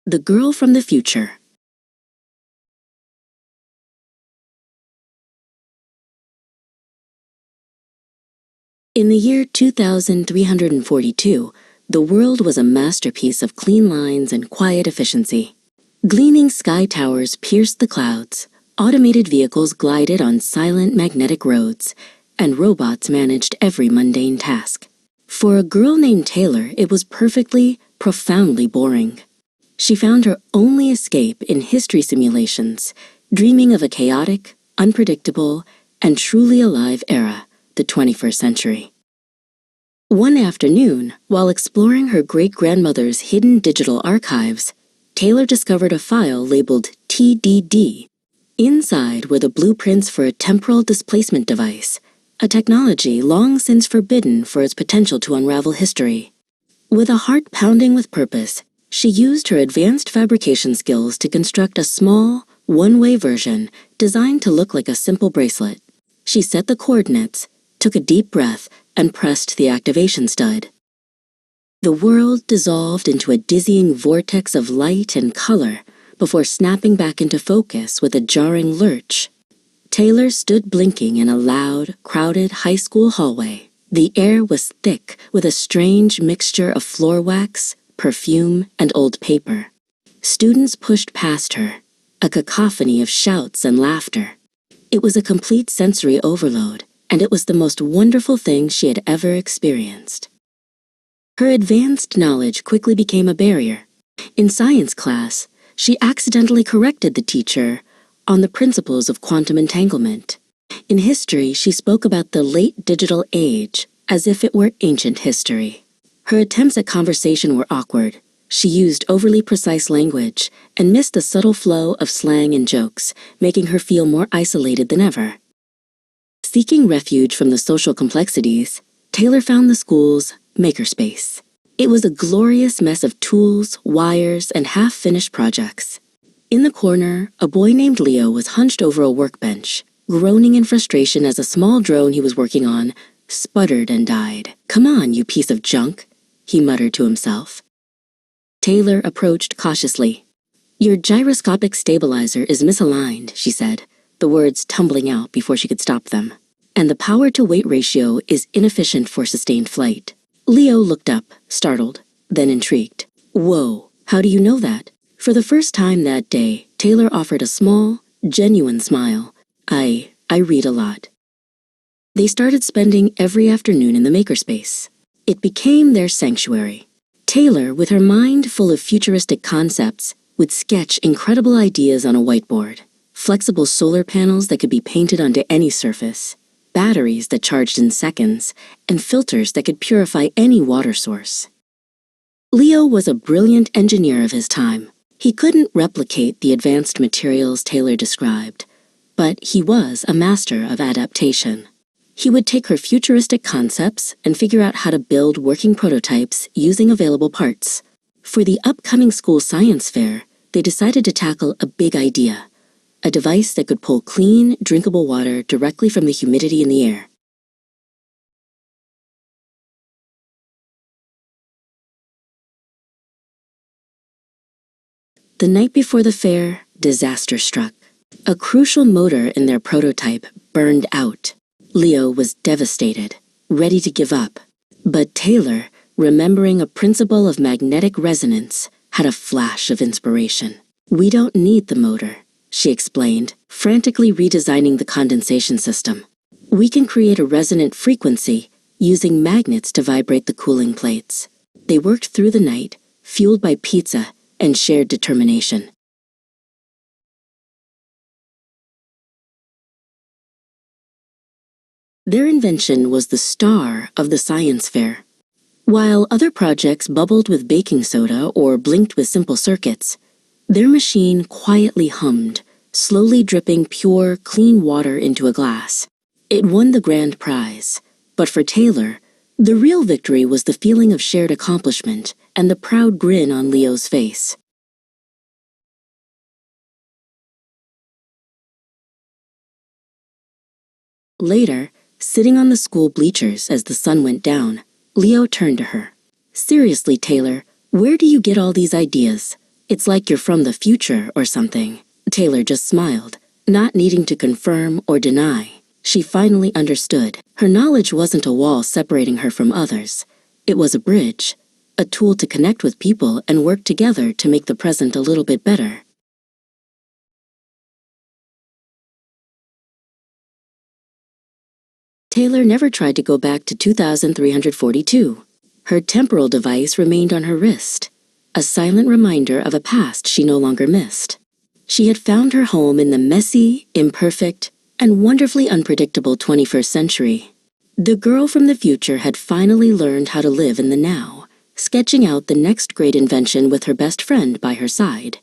The Girl from the Future. In the year 2342, the world was a masterpiece of clean lines and quiet efficiency. Gleaming sky towers pierced the clouds, automated vehicles glided on silent magnetic roads, and robots managed every mundane task. For a girl named Taylor, it was perfectly, profoundly boring. She found her only escape in history simulations, dreaming of a chaotic, unpredictable, and truly alive era, the 21st century. One afternoon, while exploring her great-grandmother's hidden digital archives, Taylor discovered a file labeled TDD. Inside were the blueprints for a temporal displacement device, a technology long since forbidden for its potential to unravel history. With a heart pounding with purpose, she used her advanced fabrication skills to construct a small, one-way version designed to look like a simple bracelet. She set the coordinates, took a deep breath, and pressed the activation stud. The world dissolved into a dizzying vortex of light and color before snapping back into focus with a jarring lurch. Taylor stood blinking in a loud, crowded high school hallway. The air was thick with a strange mixture of floor wax, perfume, and old paper. Students pushed past her, a cacophony of shouts and laughter. It was a complete sensory overload, and it was the most wonderful thing she had ever experienced. Her advanced knowledge quickly became a barrier. In science class, she accidentally corrected the teacher on the principles of quantum entanglement. In history, she spoke about the late digital age as if it were ancient history. Her attempts at conversation were awkward. She used overly precise language and missed the subtle flow of slang and jokes, making her feel more isolated than ever. Seeking refuge from the social complexities, Taylor found the school's makerspace. It was a glorious mess of tools, wires, and half-finished projects. In the corner, a boy named Leo was hunched over a workbench, groaning in frustration as a small drone he was working on sputtered and died. "Come on, you piece of junk," he muttered to himself. Taylor approached cautiously. "Your gyroscopic stabilizer is misaligned," she said, the words tumbling out before she could stop them. "And the power-to-weight ratio is inefficient for sustained flight." Leo looked up, startled, then intrigued. "Whoa, how do you know that?" For the first time that day, Taylor offered a small, genuine smile. I read a lot." They started spending every afternoon in the makerspace. It became their sanctuary. Taylor, with her mind full of futuristic concepts, would sketch incredible ideas on a whiteboard. Flexible solar panels that could be painted onto any surface, batteries that charged in seconds, and filters that could purify any water source. Leo was a brilliant engineer of his time. He couldn't replicate the advanced materials Taylor described, but he was a master of adaptation. He would take her futuristic concepts and figure out how to build working prototypes using available parts. For the upcoming school science fair, they decided to tackle a big idea, a device that could pull clean, drinkable water directly from the humidity in the air. The night before the fair, disaster struck. A crucial motor in their prototype burned out. Leo was devastated, ready to give up. But Taylor, remembering a principle of magnetic resonance, had a flash of inspiration. "We don't need the motor," she explained, frantically redesigning the condensation system. "We can create a resonant frequency using magnets to vibrate the cooling plates." They worked through the night, fueled by pizza and shared determination. Their invention was the star of the science fair. While other projects bubbled with baking soda or blinked with simple circuits, their machine quietly hummed, slowly dripping pure, clean water into a glass. It won the grand prize, but for Taylor, the real victory was the feeling of shared accomplishment and the proud grin on Leo's face. Later, sitting on the school bleachers as the sun went down, Leo turned to her. "Seriously, Taylor, where do you get all these ideas? It's like you're from the future or something. Taylor just smiled, not needing to confirm or deny. She finally understood. Her knowledge wasn't a wall separating her from others. It was a bridge, a tool to connect with people and work together to make the present a little bit better. Taylor never tried to go back to 2342. Her temporal device remained on her wrist, a silent reminder of a past she no longer missed. She had found her home in the messy, imperfect, and wonderfully unpredictable 21st century. The girl from the future had finally learned how to live in the now, sketching out the next great invention with her best friend by her side.